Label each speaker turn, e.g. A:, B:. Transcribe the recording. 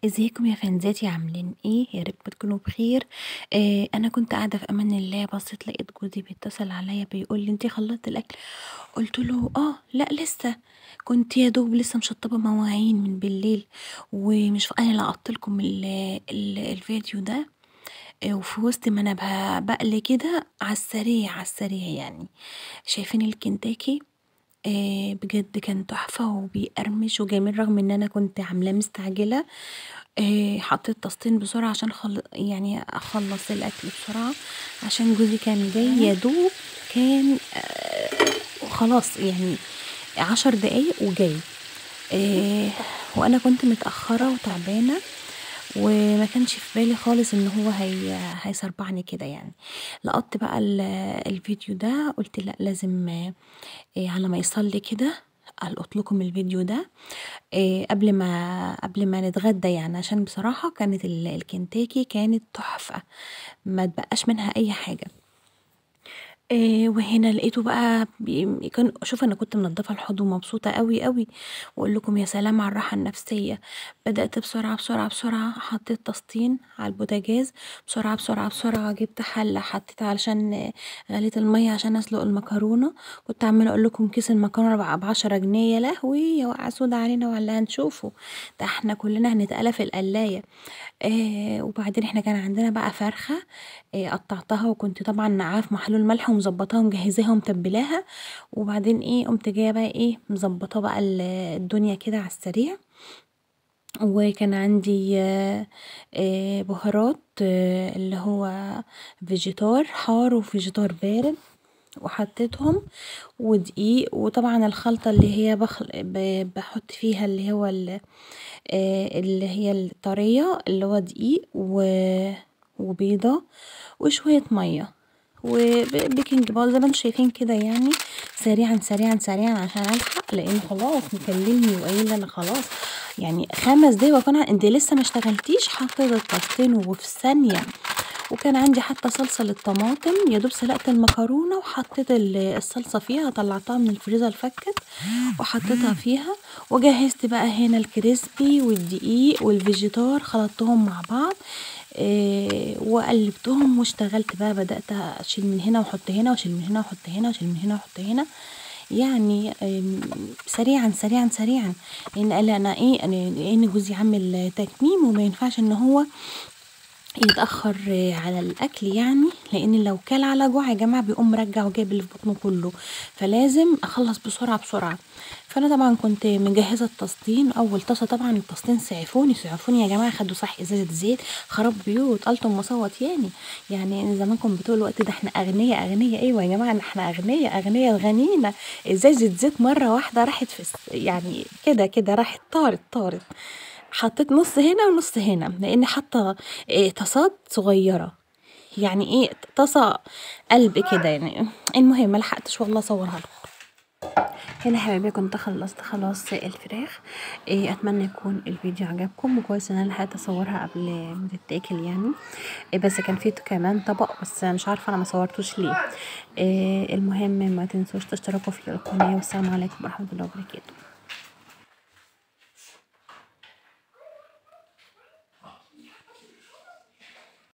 A: ازيكم يا فانزاتي؟ عاملين ايه؟ يا رب تكونوا بخير. انا كنت قاعده في امان الله، بصيت لقيت جوزي بيتصل عليا بيقول لي انتي خلصتي الاكل؟ قلت له لا لسه، كنت يا دوب لسه مشطبه مواعين من بالليل. ومش انا لقطت لكم الفيديو ده. وفي وسط ما انا بقلي كده على السريع على السريع يعني. شايفين الكنتاكي؟ بجد كان تحفة وبيقرمش وجميل، رغم ان انا كنت عاملاه مستعجلة. حطيت طاستين بسرعة عشان يعني اخلص الاكل بسرعة، عشان جوزي كان جاي يا دوب. كان خلاص يعني 10 دقايق وجاي. وانا كنت متأخرة وتعبانة، وما كانش في بالي خالص ان هو هيسربعني كده يعني. لقطت بقى الفيديو ده، قلت لا لازم على ما يصلي كده القط لكم الفيديو ده قبل ما نتغدى يعني، عشان بصراحة كانت الكنتاكي كانت تحفة، ما تبقاش منها اي حاجة. وهنا لقيته بقى كان شوف، انا كنت منضفه الحوض ومبسوطه قوي قوي، واقول لكم يا سلام على الراحه النفسيه. بدات بسرعه بسرعه بسرعه، حطيت طاستين على البوتاجاز، بسرعه بسرعه بسرعه جبت حله حطيت علشان غليت الميه عشان اسلق المكرونه. كنت عماله اقول لكم كيس المكرونه بقى ب10 جنيه، يا لهوي يا وقع سودا علينا ولا هنشوفه، ده احنا كلنا هنتقلى في القلايه. وبعدين احنا كان عندنا بقى فرخة، قطعتها وكنت طبعا عارف محلول ملح ومظبطاها ومجهزاها ومتبلاها. وبعدين قمت جايه بقى مظبطه بقى الدنيا كده على السريع. وكان عندي بهارات، اللي هو فيجيتار حار وفيجيتار بارد، وحطيتهم ودقيق. وطبعا الخلطة اللي هي بحط فيها اللي هي الطرية، اللي هو دقيق وبيضة وشوية مية وبيكنج باودر زي ما انتم شايفين كده يعني. سريعا سريعا سريعا عشان الحق، لان خلاص مكلمني وقايل لي انا خلاص يعني 5 دقايق واكون انت لسه ما اشتغلتيش. حطيت الطاستين وفي ثانيه. وكان عندي حتى صلصه للطماطم، يا دوب سلقت المكرونه وحطيت الصلصه فيها، طلعتها من الفريزر فكت وحطيتها فيها. وجهزت بقى هنا الكريسبي والدقيق والفيجيتار، خلطتهم مع بعض. وقلبتهم واشتغلت بقى، بدأت اشيل من هنا واحط هنا واشيل من هنا واحط هنا واشيل من هنا واحط هنا يعني. سريعا سريعا سريعا، لان قال انا لان جوزي عامل تكميم وما ينفعش ان هو يتأخر على الأكل يعني، لأن لو كل على جوع يا جماعة بيقوم مرجع وجايب اللي في بطنه كله، فلازم أخلص بسرعة بسرعة. فأنا طبعا كنت مجهزة الطاستين. أول طاسة طبعا الطاستين سعفوني سعفوني يا جماعة، خدوا صح إزازة زيت، خراب بيوت قلتم مصوت يعني زمانكم بتقولوا الوقت ده احنا أغنياء أغنياء. أيوة يا جماعة احنا أغنياء أغنياء، غنينا إزازة زيت مرة واحدة راحت في يعني كده راحت طارت. حطيت نص هنا ونص هنا، لان حاطه طاسات صغيره يعني، طاسه قلب كده يعني. المهم ملحقتش والله اصورها لكم. هنا يا حبايبي كنت خلصت خلاص الفراخ. اتمنى يكون الفيديو عجبكم، وكويس ان انا لحقت اصورها قبل ما تتاكل يعني. بس كان في كمان طبق، بس مش عارفه انا ما صورتوش ليه. المهم ما تنسوش تشتركوا في القناه، والسلام عليكم ورحمه الله وبركاته.